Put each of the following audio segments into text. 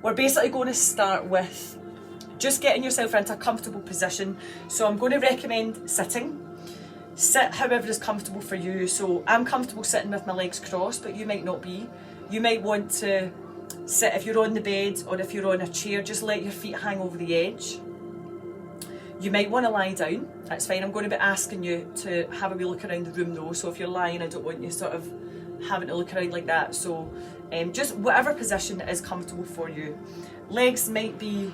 We're basically going to start with just getting yourself into a comfortable position. So I'm going to recommend sitting. Sit however is comfortable for you. So I'm comfortable sitting with my legs crossed, but you might not be. You might want to sit, if you're on the bed or if you're on a chair, just let your feet hang over the edge. You might want to lie down, that's fine. I'm going to be asking you to have a wee look around the room though, so if you're lying, I don't want you sort of having to look around like that. So just whatever position is comfortable for you. Legs might be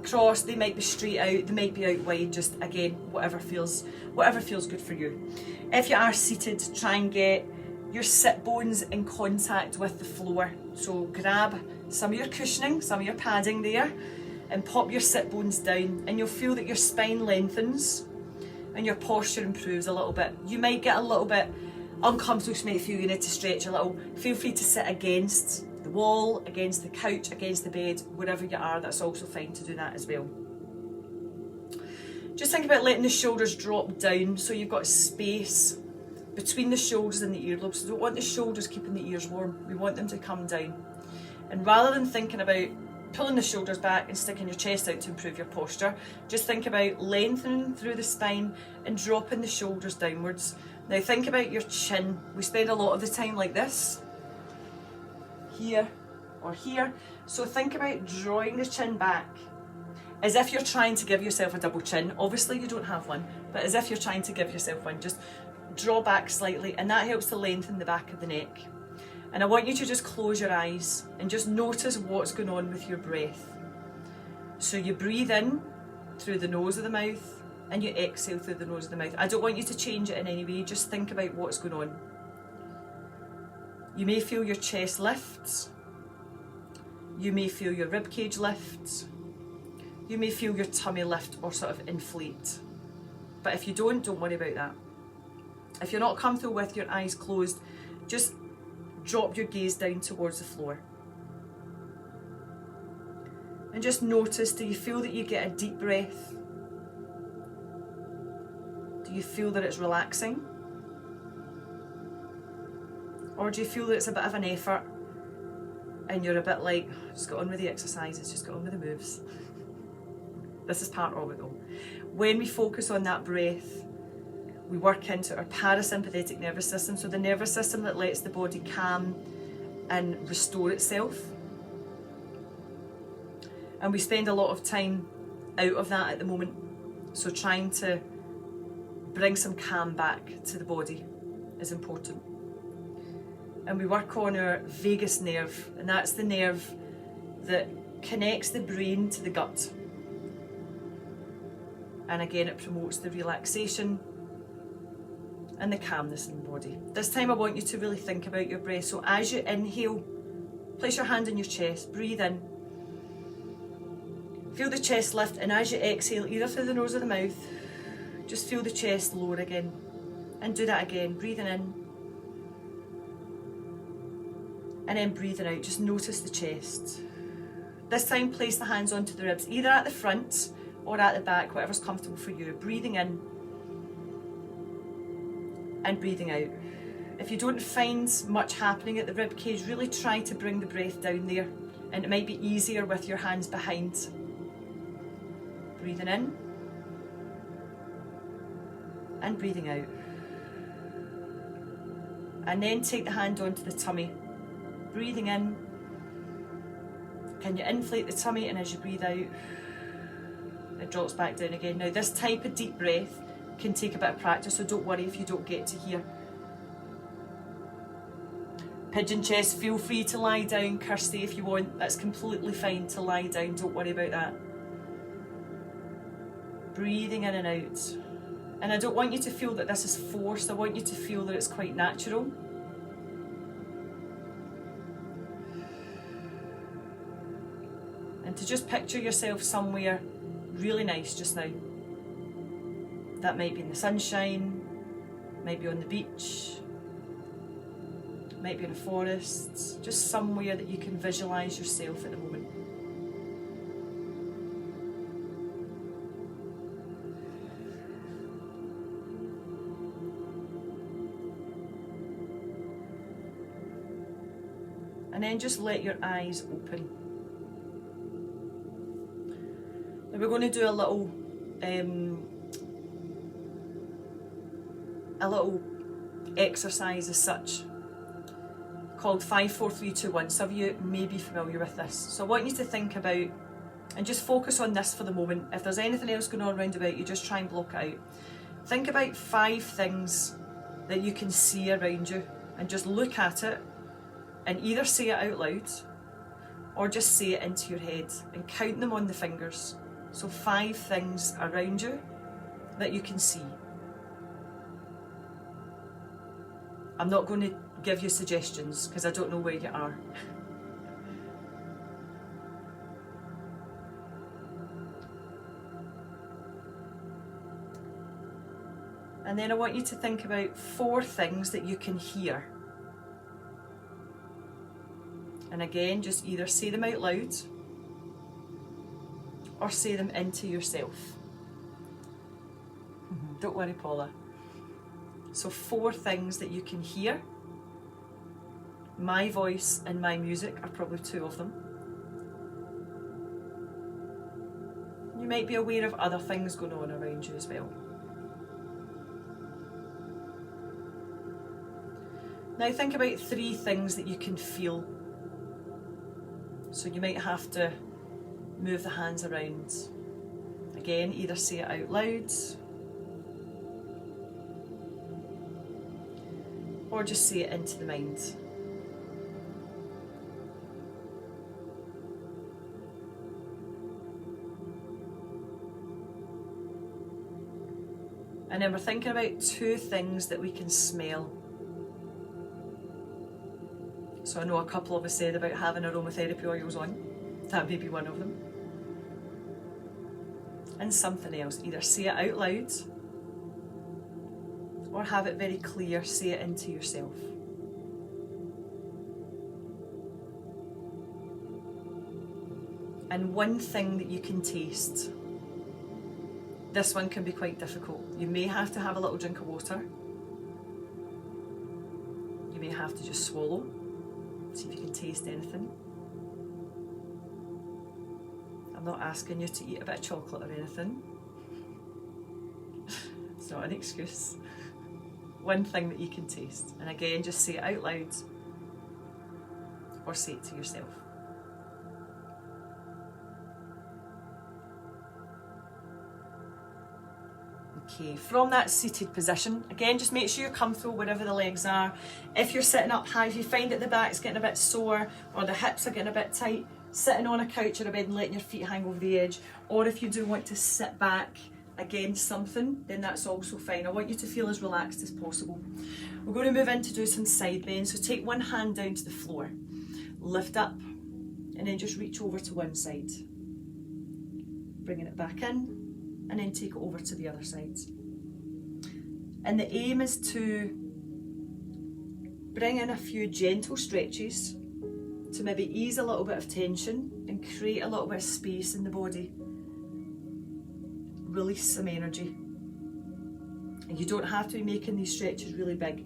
crossed, they might be straight out, they might be out wide, just again, whatever feels good for you. If you are seated, try and get your sit bones in contact with the floor. So grab some of your cushioning, some of your padding there, and pop your sit bones down, and you'll feel that your spine lengthens and your posture improves a little bit. You might get a little bit uncomfortable, you might feel you need to stretch a little. Feel free to sit against the wall, against the couch, against the bed, wherever you are, that's also fine to do that as well. Just think about letting the shoulders drop down so you've got space between the shoulders and the earlobes. We don't want the shoulders keeping the ears warm, we want them to come down. And rather than thinking about pulling the shoulders back and sticking your chest out to improve your posture, just think about lengthening through the spine and dropping the shoulders downwards. Now think about your chin. We spend a lot of the time like this, here or here. So think about drawing the chin back as if you're trying to give yourself a double chin. Obviously you don't have one, but as if you're trying to give yourself one. Just draw back slightly, and that helps to lengthen the back of the neck. And I want you to just close your eyes and just notice what's going on with your breath. So you breathe in through the nose of the mouth and you exhale through the nose of the mouth. I don't want you to change it in any way, just think about what's going on. You may feel your chest lift. You may feel your rib cage lift. You may feel your tummy lift or sort of inflate. But if you don't worry about that. If you're not comfortable with your eyes closed, just drop your gaze down towards the floor. And just notice, do you feel that you get a deep breath? Do you feel that it's relaxing? Or do you feel that it's a bit of an effort and you're a bit like, just get on with the exercises, just get on with the moves? This is part of it though. When we focus on that breath, we work into our parasympathetic nervous system, so the nervous system that lets the body calm and restore itself. And we spend a lot of time out of that at the moment, so trying to bring some calm back to the body is important. And we work on our vagus nerve, and that's the nerve that connects the brain to the gut. And again, it promotes the relaxation and the calmness in the body. This time I want you to really think about your breath. So as you inhale, place your hand on your chest, breathe in. Feel the chest lift, and as you exhale, either through the nose or the mouth, just feel the chest lower again. And do that again, breathing in. And then breathing out, just notice the chest. This time place the hands onto the ribs, either at the front or at the back, whatever's comfortable for you. Breathing in and breathing out. If you don't find much happening at the rib cage, really try to bring the breath down there, and it might be easier with your hands behind. Breathing in and breathing out. And then take the hand onto the tummy. Breathing in. Can you inflate the tummy, and as you breathe out, it drops back down again. Now this type of deep breath can take a bit of practice, so don't worry if you don't get to here. Pigeon chest, feel free to lie down. Kirsty, if you want, that's completely fine to lie down, don't worry about that. Breathing in and out. And I don't want you to feel that this is forced, I want you to feel that it's quite natural. And to just picture yourself somewhere really nice just now. That might be in the sunshine, might be on the beach, might be in a forest, just somewhere that you can visualise yourself at the moment. And then just let your eyes open. Now we're going to do a little exercise as such called 5, 4, 3, 2, 1. Some of you may be familiar with this. So I want you to think about and just focus on this for the moment. If there's anything else going on around about you, just try and block it out. Think about 5 things that you can see around you and just look at it and either say it out loud or just say it into your head and count them on the fingers. So 5 things around you that you can see. I'm not going to give you suggestions because I don't know where you are. And then I want you to think about 4 things that you can hear. And again, just either say them out loud or say them into yourself. Don't worry, Paula. So 4 things that you can hear. My voice and my music are probably 2 of them. You might be aware of other things going on around you as well. Now think about 3 things that you can feel. So you might have to move the hands around. Again, either say it out loud or just say it into the mind. And then we're thinking about 2 things that we can smell. So I know a couple of us said about having aromatherapy oils on. That may be one of them. And something else. Either say it out loud or have it very clear, say it into yourself. And 1 thing that you can taste. This one can be quite difficult. You may have to have a little drink of water. You may have to just swallow. See if you can taste anything. I'm not asking you to eat a bit of chocolate or anything. It's not an excuse. 1 thing that you can taste. And again, just say it out loud or say it to yourself. Okay, from that seated position, again, just make sure you're comfortable wherever the legs are. If you're sitting up high, if you find that the back's getting a bit sore or the hips are getting a bit tight, sitting on a couch or a bed and letting your feet hang over the edge, or if you do want to sit back against something, then that's also fine. I want you to feel as relaxed as possible. We're going to move in to do some side bends. So take one hand down to the floor, lift up, and then just reach over to one side. Bringing it back in, and then take it over to the other side. And the aim is to bring in a few gentle stretches to maybe ease a little bit of tension and create a little bit of space in the body. Release some energy. And you don't have to be making these stretches really big.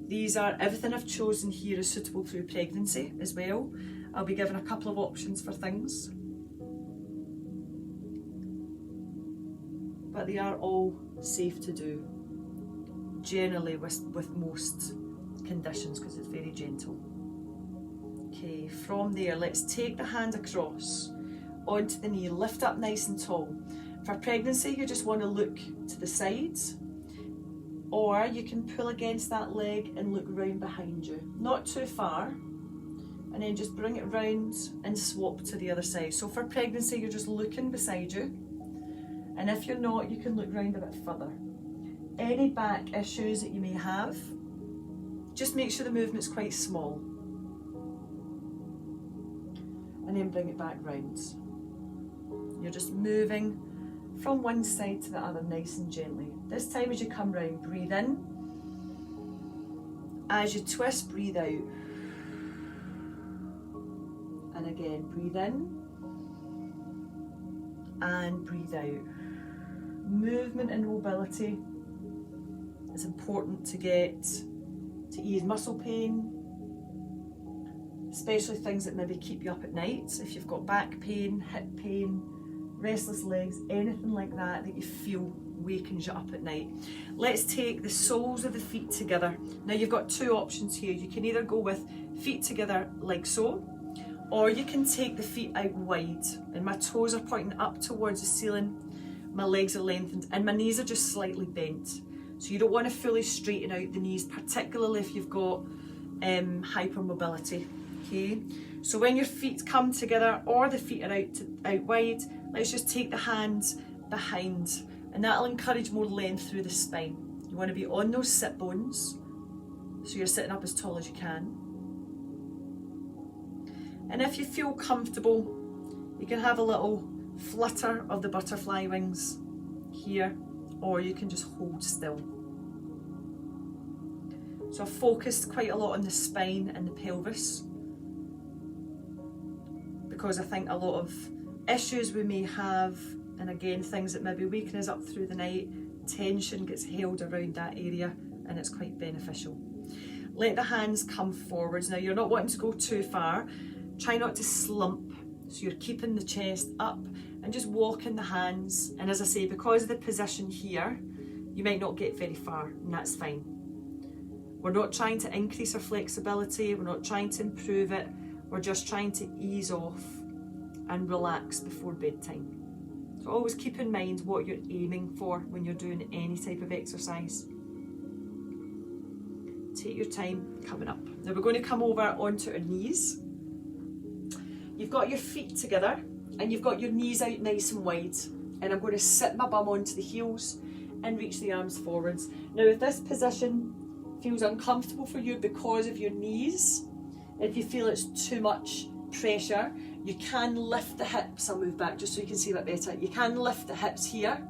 These are, everything I've chosen here is suitable through pregnancy as well. I'll be given a couple of options for things. But they are all safe to do, generally with most conditions, because it's very gentle. Okay, from there, let's take the hand across onto the knee, lift up nice and tall. For pregnancy, you just want to look to the sides, or you can pull against that leg and look round behind you, not too far, and then just bring it round and swap to the other side. So for pregnancy, you're just looking beside you. And if you're not, you can look round a bit further. Any back issues that you may have, just make sure the movement's quite small. And then bring it back round. You're just moving from one side to the other nice and gently. This time as you come round, breathe in. As you twist, breathe out. And again, breathe in. And breathe out. Movement and mobility is important to get to ease muscle pain, especially things that maybe keep you up at night. If you've got back pain, hip pain, restless legs, anything like that that you feel wakens you up at night. Let's take the soles of the feet together. Now you've got two options here. You can either go with feet together like so, or you can take the feet out wide, and my toes are pointing up towards the ceiling, my legs are lengthened, and my knees are just slightly bent. So you don't want to fully straighten out the knees, particularly if you've got hypermobility. Okay, so when your feet come together or the feet are out wide, let's just take the hands behind, and that'll encourage more length through the spine. You want to be on those sit bones, so you're sitting up as tall as you can. And if you feel comfortable, you can have a little flutter of the butterfly wings here, or you can just hold still. So I've focused quite a lot on the spine and the pelvis, because I think a lot of issues we may have, and again things that maybe waken us up through the night, tension gets held around that area, and it's quite beneficial. Let the hands come forwards. Now you're not wanting to go too far. Try not to slump, so you're keeping the chest up and just walking the hands. And as I say, because of the position here, you might not get very far, and that's fine. We're not trying to increase our flexibility, we're not trying to improve it, we're just trying to ease off and relax before bedtime. So always keep in mind what you're aiming for when you're doing any type of exercise. Take your time coming up. Now we're going to come over onto our knees. You've got your feet together and you've got your knees out nice and wide, and I'm going to sit my bum onto the heels and reach the arms forwards. Now if this position feels uncomfortable for you because of your knees, if you feel it's too much pressure, you can lift the hips. I'll move back just so you can see that better. You can lift the hips here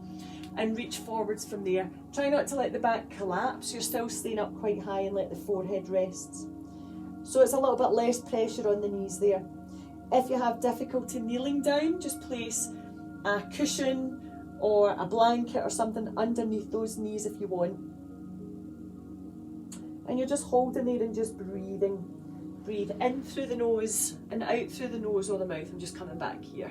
and reach forwards from there. Try not to let the back collapse. You're still staying up quite high, and let the forehead rest. So it's a little bit less pressure on the knees there. If you have difficulty kneeling down, just place a cushion or a blanket or something underneath those knees if you want. And you're just holding there and just breathing. Breathe in through the nose and out through the nose or the mouth. I'm just coming back here.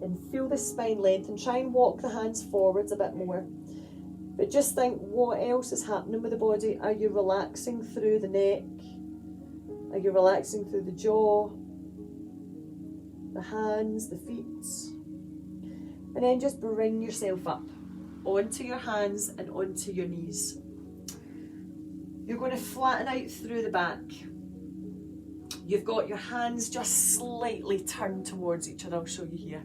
And feel the spine lengthen. Try and walk the hands forwards a bit more. But just think, what else is happening with the body? Are you relaxing through the neck? Are you relaxing through the jaw? The hands, the feet? And then just bring yourself up onto your hands and onto your knees. You're going to flatten out through the back. You've got your hands just slightly turned towards each other. I'll show you here.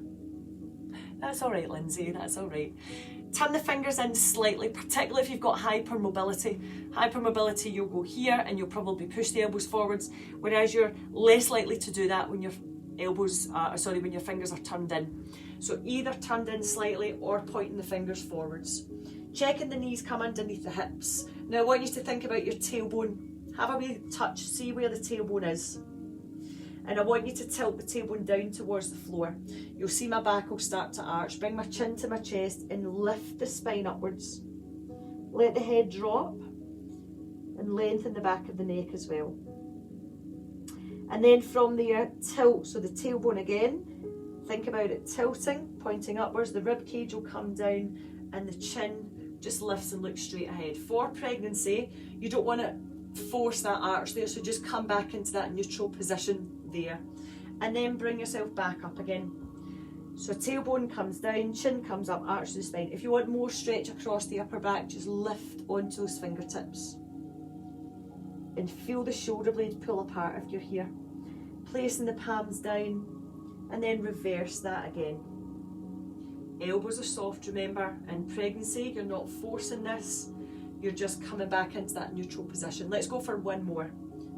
That's all right, Lindsay, that's all right. Turn the fingers in slightly, particularly if you've got hypermobility. Hypermobility, you'll go here and you'll probably push the elbows forwards, whereas you're less likely to do that when your when your fingers are turned in. So either turned in slightly or pointing the fingers forwards. Checking the knees come underneath the hips. Now I want you to think about your tailbone. Have a wee touch, see where the tailbone is. And I want you to tilt the tailbone down towards the floor. You'll see my back will start to arch. Bring my chin to my chest and lift the spine upwards. Let the head drop and lengthen the back of the neck as well. And then from there, tilt, so the tailbone again. Think about it tilting, pointing upwards. The rib cage will come down and the chin just lifts and looks straight ahead. For pregnancy, you don't want to force that arch there, so just come back into that neutral position there. And then bring yourself back up again. So tailbone comes down, chin comes up, arch the spine. If you want more stretch across the upper back, just lift onto those fingertips. And feel the shoulder blades pull apart if you're here. Placing the palms down and then reverse that again. Elbows are soft, remember. In pregnancy, you're not forcing this. You're just coming back into that neutral position. Let's go for one more.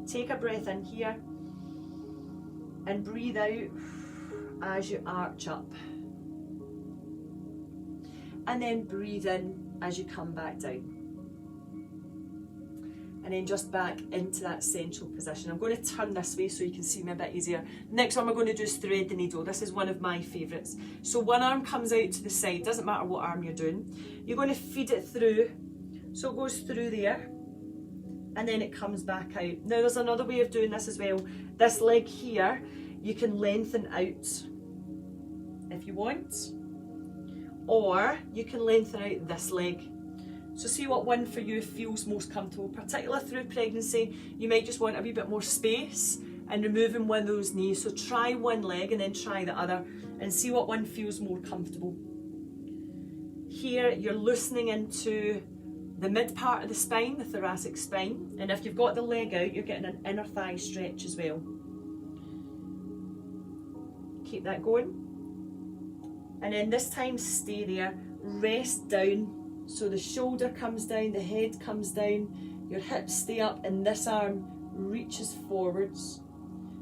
Take a breath in here and breathe out as you arch up. And then breathe in as you come back down. And then just back into that central position. I'm going to turn this way so you can see me a bit easier. Next one we're going to do is thread the needle. This is one of my favourites. So one arm comes out to the side, doesn't matter what arm you're doing. You're going to feed it through, so it goes through there. and then it comes back out. Now there's another way of doing this as well. This leg here, you can lengthen out if you want, or you can lengthen out this leg. So see what one for you feels most comfortable. Particularly through pregnancy, you might just want a wee bit more space and removing one of those knees. So try one leg and then try the other and see what one feels more comfortable. Here you're loosening into the mid part of the spine, the thoracic spine, and if you've got the leg out, you're getting an inner thigh stretch as well. Keep that going. And then this time stay there, rest down. So the shoulder comes down, the head comes down, your hips stay up, and this arm reaches forwards.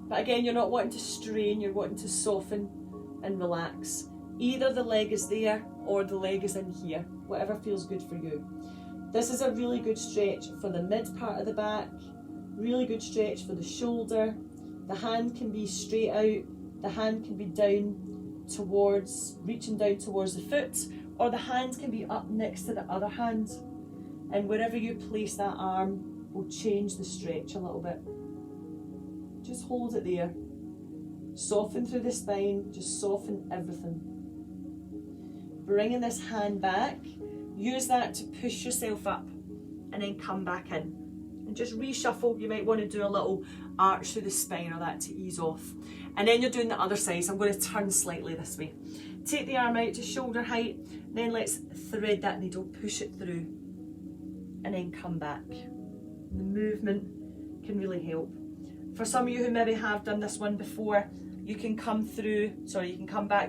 But again, you're not wanting to strain, you're wanting to soften and relax. Either the leg is there or the leg is in here, whatever feels good for you. This is a really good stretch for the mid part of the back, really good stretch for the shoulder. The hand can be straight out, the hand can be down towards, reaching down towards the foot, or the hand can be up next to the other hand. And wherever you place that arm will change the stretch a little bit. Just hold it there. Soften through the spine, just soften everything. Bringing this hand back, use that to push yourself up and then come back in. And just reshuffle. You might want to do a little arch through the spine or that to ease off. And then you're doing the other side, so I'm going to turn slightly this way. Take the arm out to shoulder height, then let's thread that needle, push it through, and then come back. The movement can really help. For some of you who maybe have done this one before, you can come back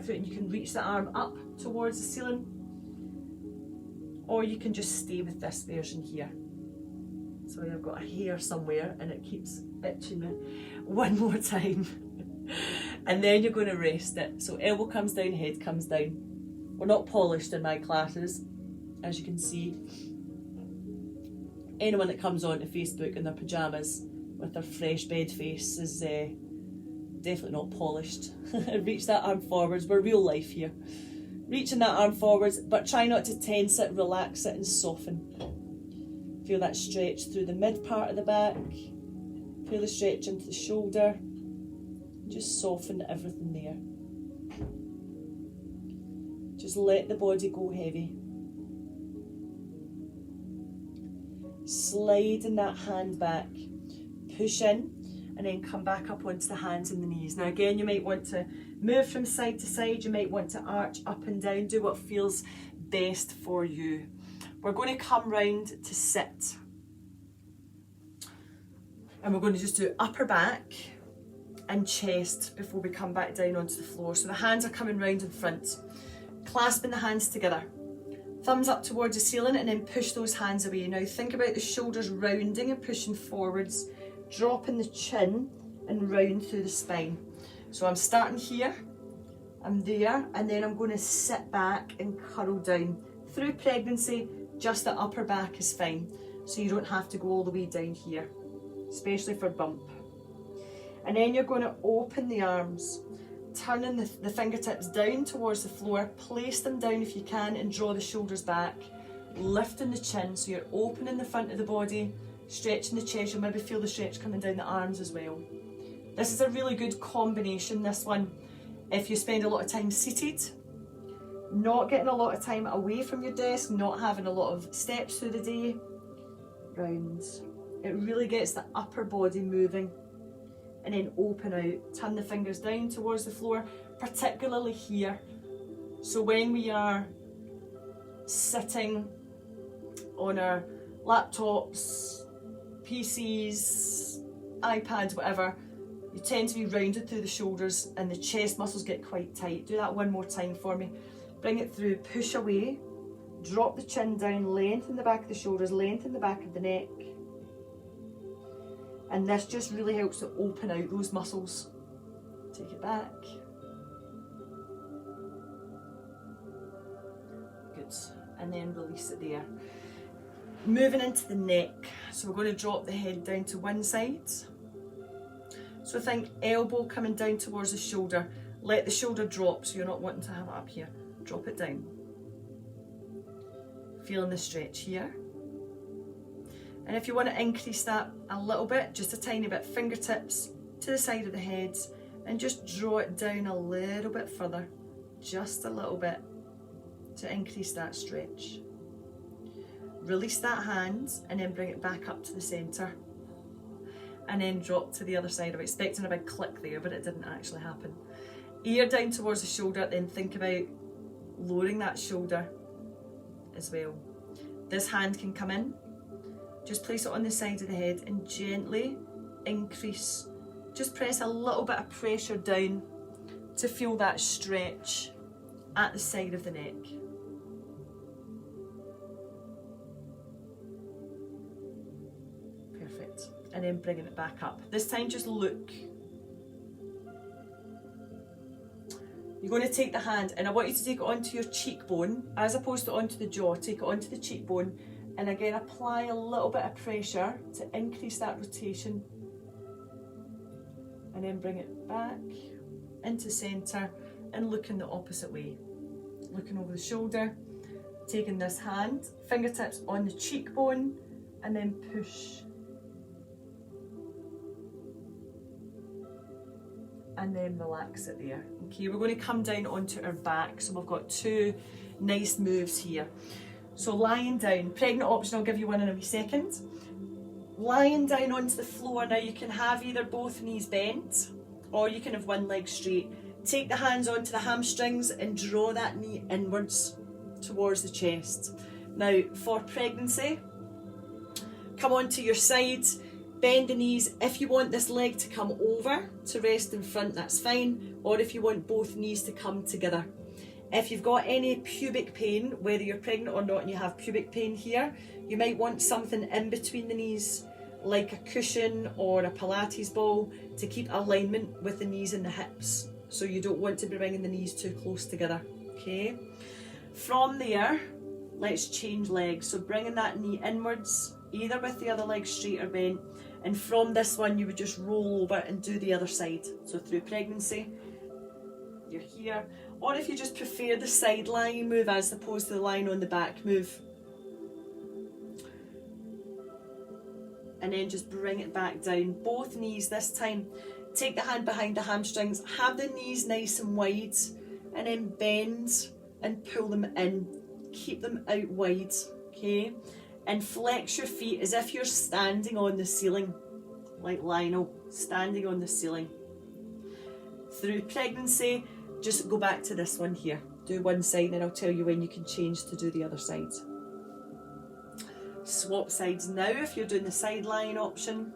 through it and you can reach the arm up towards the ceiling, or you can just stay with this version here. Sorry, I've got a hair somewhere and it keeps itching me. One more time. And then you're going to rest it. So elbow comes down, head comes down. We're not polished in my classes, as you can see. Anyone that comes onto Facebook in their pyjamas with their fresh bed face is definitely not polished. Reach that arm forwards. We're real life here. Reaching that arm forwards, but try not to tense it, relax it and soften. Feel that stretch through the mid part of the back. Feel the stretch into the shoulder. Just soften everything there. Just let the body go heavy. Sliding that hand back. Push in and then come back up onto the hands and the knees. Now again, you might want to move from side to side. You might want to arch up and down. Do what feels best for you. We're going to come round to sit. And we're going to just do upper back and chest before we come back down onto the floor. So the hands are coming round in front, clasping the hands together, thumbs up towards the ceiling, and then push those hands away. Now think about the shoulders rounding and pushing forwards, dropping the chin and round through the spine. So I'm starting here, I'm there, and then I'm going to sit back and curl down. Through pregnancy, just the upper back is fine, so you don't have to go all the way down here, especially for bump. And then you're going to open the arms, turning the fingertips down towards the floor, place them down if you can and draw the shoulders back, lifting the chin, so you're opening the front of the body, stretching the chest. You'll maybe feel the stretch coming down the arms as well. This is a really good combination, this one, if you spend a lot of time seated, not getting a lot of time away from your desk, not having a lot of steps through the day. Round. It really gets the upper body moving. And then open out, turn the fingers down towards the floor, particularly here. So when we are sitting on our laptops, PCs, iPads, whatever, you tend to be rounded through the shoulders and the chest muscles get quite tight. Do that one more time for me. Bring it through, push away, drop the chin down, lengthen the back of the shoulders, lengthen the back of the neck. And this just really helps to open out those muscles. Take it back. Good. And then release it there. Moving into the neck. So we're going to drop the head down to one side. So think elbow coming down towards the shoulder. Let the shoulder drop, so you're not wanting to have it up here. Drop it down. Feeling the stretch here. And if you want to increase that a little bit, just a tiny bit, fingertips to the side of the head, and just draw it down a little bit further, just a little bit, to increase that stretch. Release that hand and then bring it back up to the centre, and then drop to the other side. I'm expecting a big click there, but it didn't actually happen. Ear down towards the shoulder, then think about lowering that shoulder as well. This hand can come in, just place it on the side of the head and gently increase, just press a little bit of pressure down to feel that stretch at the side of the neck. Perfect. And then bringing it back up. This time just look. You're going to take the hand, and I want you to take it onto your cheekbone as opposed to onto the jaw. Take it onto the cheekbone, and again apply a little bit of pressure to increase that rotation, and then bring it back into centre and looking the opposite way. Looking over the shoulder, taking this hand, fingertips on the cheekbone, and then push. And then relax it there. Okay, we're going to come down onto our back. So we've got two nice moves here. So lying down, pregnant option, I'll give you one in a wee second. Lying down onto the floor, now you can have either both knees bent or you can have one leg straight. Take the hands onto the hamstrings and draw that knee inwards towards the chest. Now for pregnancy, come onto your side, bend the knees. If you want this leg to come over to rest in front, that's fine, or if you want both knees to come together. If you've got any pubic pain, whether you're pregnant or not and you have pubic pain here, you might want something in between the knees, like a cushion or a Pilates ball, to keep alignment with the knees and the hips. So you don't want to be bringing the knees too close together, okay? From there, let's change legs. So bringing that knee inwards, either with the other leg straight or bent, and from this one you would just roll over and do the other side. So through pregnancy, you're here, or if you just prefer the side lying move as opposed to the lying on the back move. And then just bring it back down, both knees this time. Take the hand behind the hamstrings, have the knees nice and wide, and then bend and pull them in. Keep them out wide, okay? And flex your feet as if you're standing on the ceiling, like Lionel, standing on the ceiling. Through pregnancy, just go back to this one here. Do one side, and I'll tell you when you can change to do the other side. Swap sides now if you're doing the side lying option.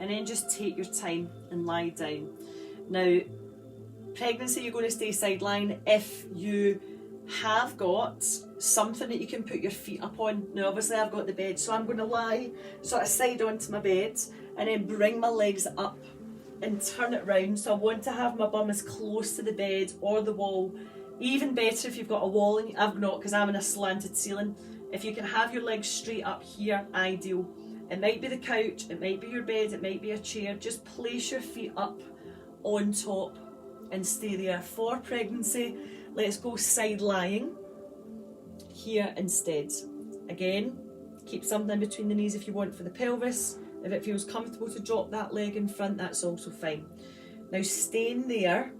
And then just take your time and lie down. Now, pregnancy, you're going to stay side lying. If you have got something that you can put your feet up on, now obviously I've got the bed, so I'm going to lie sort of side onto my bed and then bring my legs up and turn it round. So I want to have my bum as close to the bed or the wall. Even better if you've got a wall, and I've not because I'm in a slanted ceiling. If you can have your legs straight up here, ideal. It might be the couch, it might be your bed, it might be a chair. Just place your feet up on top and stay there. For pregnancy, let's go side lying here instead. Again, keep something between the knees if you want for the pelvis. If it feels comfortable to drop that leg in front, that's also fine. Now staying there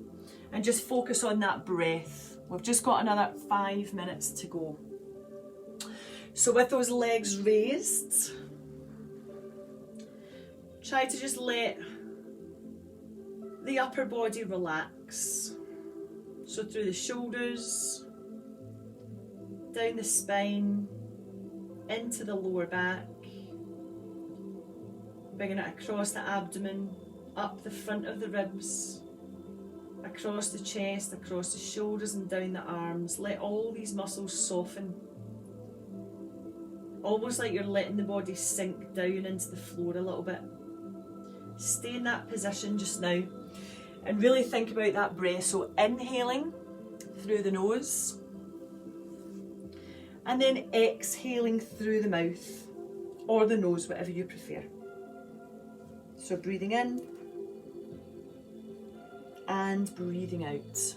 and just focus on that breath. We've just got another 5 minutes to go. So with those legs raised, try to just let the upper body relax. So through the shoulders, down the spine, into the lower back, bringing it across the abdomen, up the front of the ribs, across the chest, across the shoulders and down the arms. Let all these muscles soften. Almost like you're letting the body sink down into the floor a little bit. Stay in that position just now and really think about that breath. So inhaling through the nose and then exhaling through the mouth or the nose, whatever you prefer. So breathing in and breathing out.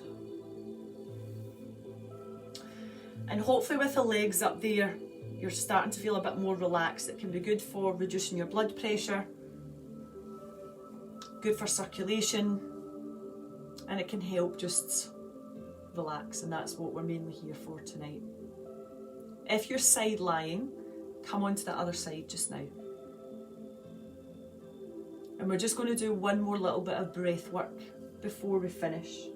And hopefully with the legs up there, you're starting to feel a bit more relaxed. It can be good for reducing your blood pressure, good for circulation, and it can help just relax, and that's what we're mainly here for tonight. If you're side lying, come onto the other side just now. And we're just going to do one more little bit of breath work before we finish.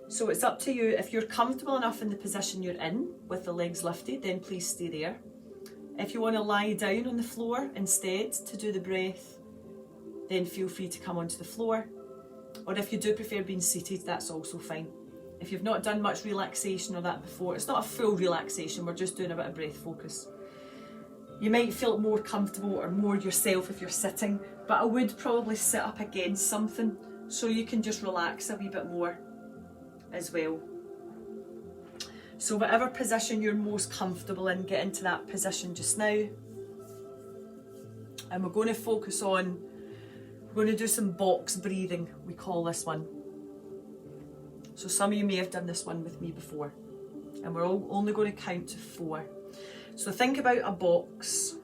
So it's up to you. If you're comfortable enough in the position you're in with the legs lifted, then please stay there. If you want to lie down on the floor instead to do the breath, then feel free to come onto the floor. Or if you do prefer being seated, that's also fine. If you've not done much relaxation or that before, it's not a full relaxation, we're just doing a bit of breath focus. You might feel more comfortable or more yourself if you're sitting, but I would probably sit up against something so you can just relax a wee bit more as well. So whatever position you're most comfortable in, get into that position just now. And we're going to focus on, we're going to do some box breathing, we call this one. So some of you may have done this one with me before. And we're only going to count to 4. So think about a box.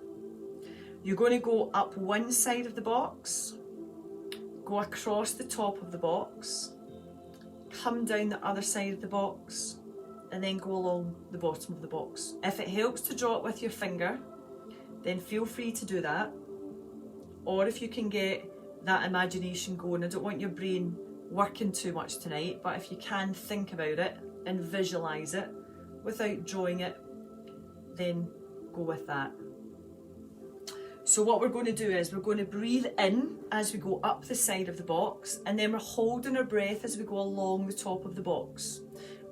You're going to go up one side of the box, go across the top of the box, come down the other side of the box, and then go along the bottom of the box. If it helps to draw it with your finger, then feel free to do that. Or if you can get that imagination going, I don't want your brain working too much tonight, but if you can think about it and visualise it without drawing it, then go with that. So what we're going to do is we're going to breathe in as we go up the side of the box, and then we're holding our breath as we go along the top of the box.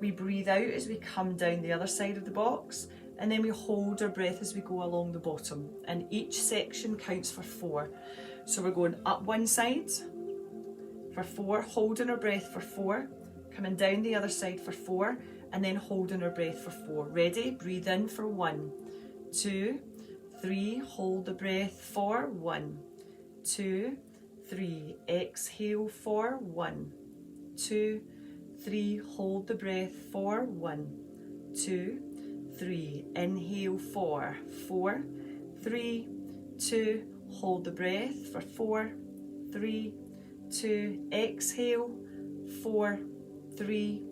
We breathe out as we come down the other side of the box, and then we hold our breath as we go along the bottom, and each section counts for 4. So we're going up one side for 4, holding our breath for 4, coming down the other side for 4, and then holding our breath for 4. Ready? Breathe in for 1, 2, 3, hold the breath for 1, 2, 3, exhale for 1, 2, 3, hold the breath for 1, 2, 3, inhale for 4, 3, 2, hold the breath for 4, 3, 2, exhale, 4, 3,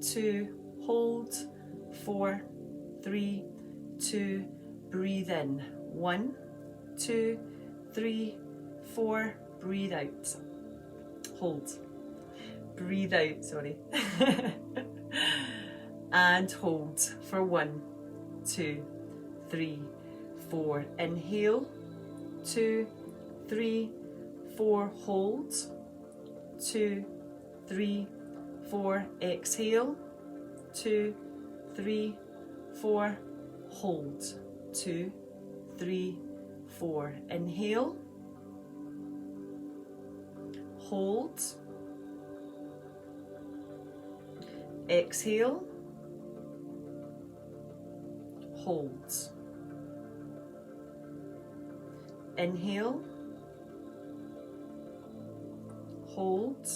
2, hold, 4, 3, 2, breathe in, 1, 2, 3, 4, breathe out, hold, breathe out, sorry, and hold for 1, 2, 3, 4, inhale, 2, 3, 4, hold, 2, 3, 4, exhale, 2, 3, 4, hold, 2, 3, 4, inhale, hold, exhale, hold, inhale, hold,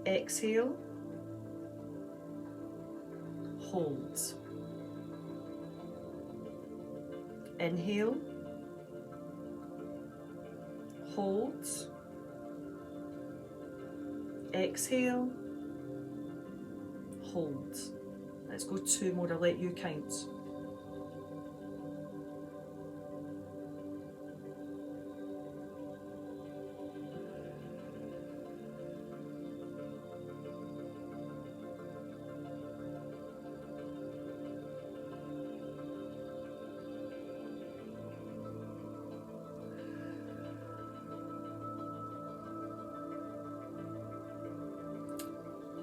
exhale, hold, inhale, hold, exhale, hold. Let's go 2 more, I'll let you count.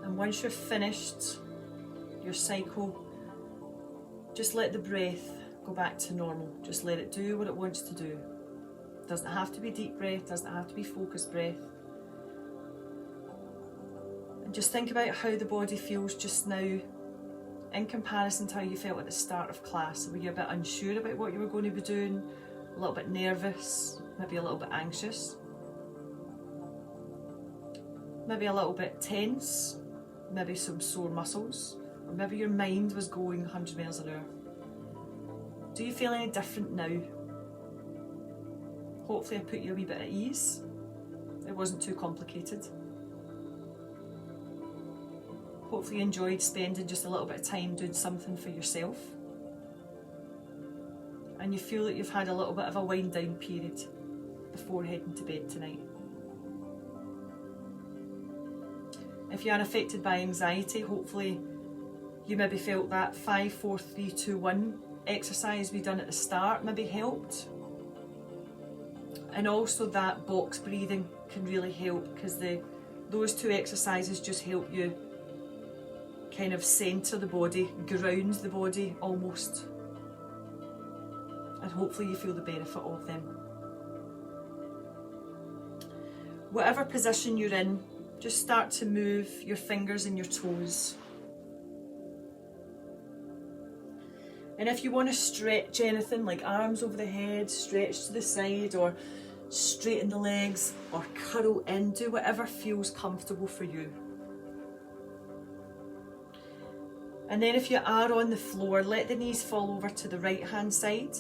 And once you've finished your cycle, just let the breath go back to normal. Just let it do what it wants to do. Doesn't have to be deep breath, doesn't have to be focused breath. And just think about how the body feels just now in comparison to how you felt at the start of class. Were you a bit unsure about what you were going to be doing? A little bit nervous? Maybe a little bit anxious? Maybe a little bit tense? maybe some sore muscles, or maybe your mind was going 100 miles an hour. Do you feel any different now? Hopefully I put you a wee bit at ease. It wasn't too complicated. Hopefully you enjoyed spending just a little bit of time doing something for yourself. And you feel that you've had a little bit of a wind down period before heading to bed tonight. If you are affected by anxiety, hopefully you maybe felt that 5, 4, 3, 2, 1 exercise we done at the start maybe helped. And also that box breathing can really help, because those two exercises just help you kind of centre the body, ground the body almost. And hopefully you feel the benefit of them. Whatever position you're in, just start to move your fingers and your toes. And if you want to stretch anything, like arms over the head, stretch to the side, or straighten the legs, or curl in, do whatever feels comfortable for you. And then if you are on the floor, let the knees fall over to the right hand side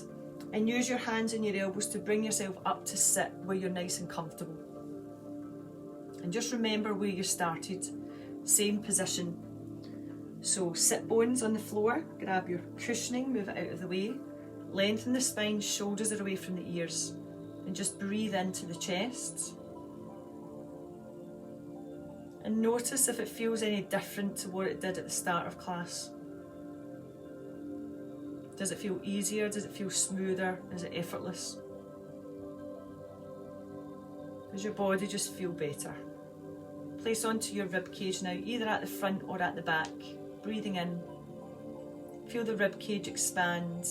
and use your hands and your elbows to bring yourself up to sit where you're nice and comfortable. And just remember where you started, same position. So sit bones on the floor, grab your cushioning, move it out of the way, lengthen the spine, shoulders are away from the ears, and just breathe into the chest. And notice if it feels any different to what it did at the start of class. Does it feel easier? Does it feel smoother? Is it effortless? Does your body just feel better? Place onto your rib cage now, either at the front or at the back. Breathing in. Feel the rib cage expand.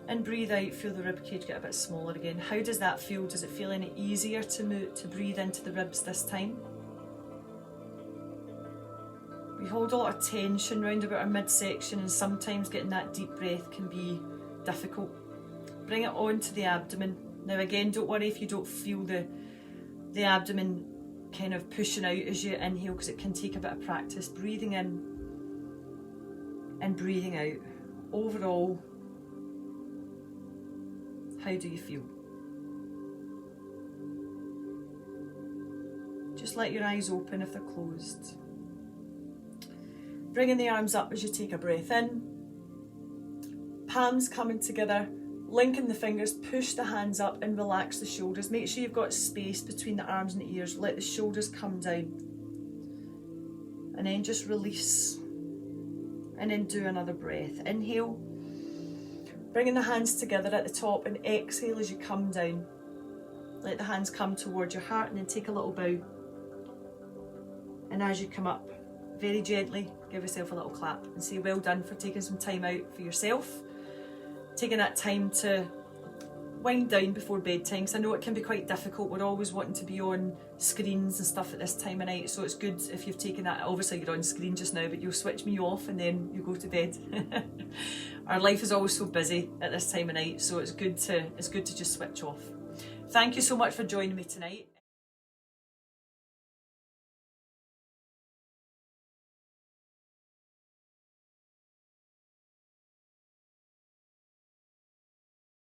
And breathe out, feel the rib cage get a bit smaller again. How does that feel? Does it feel any easier to breathe into the ribs this time? We hold a lot of tension round about our midsection, and sometimes getting that deep breath can be difficult. Bring it onto the abdomen. Now again, don't worry if you don't feel the abdomen kind of pushing out as you inhale, because it can take a bit of practice. Breathing in and breathing out. Overall, how do you feel? Just let your eyes open if they're closed. Bringing the arms up as you take a breath in. Palms coming together, linking the fingers, push the hands up and relax the shoulders. Make sure you've got space between the arms and the ears. Let the shoulders come down. And then just release. And then do another breath. Inhale. Bringing the hands together at the top, and exhale as you come down. Let the hands come towards your heart, and then take a little bow. And as you come up, very gently, give yourself a little clap and say well done for taking some time out for yourself. Taking that time to wind down before bedtime, because I know it can be quite difficult. We're always wanting to be on screens and stuff at this time of night, so it's good if you've taken that. Obviously you're on screen just now, but you'll switch me off and then you go to bed. Our life is always so busy at this time of night, so it's good to just switch off. Thank you so much for joining me tonight.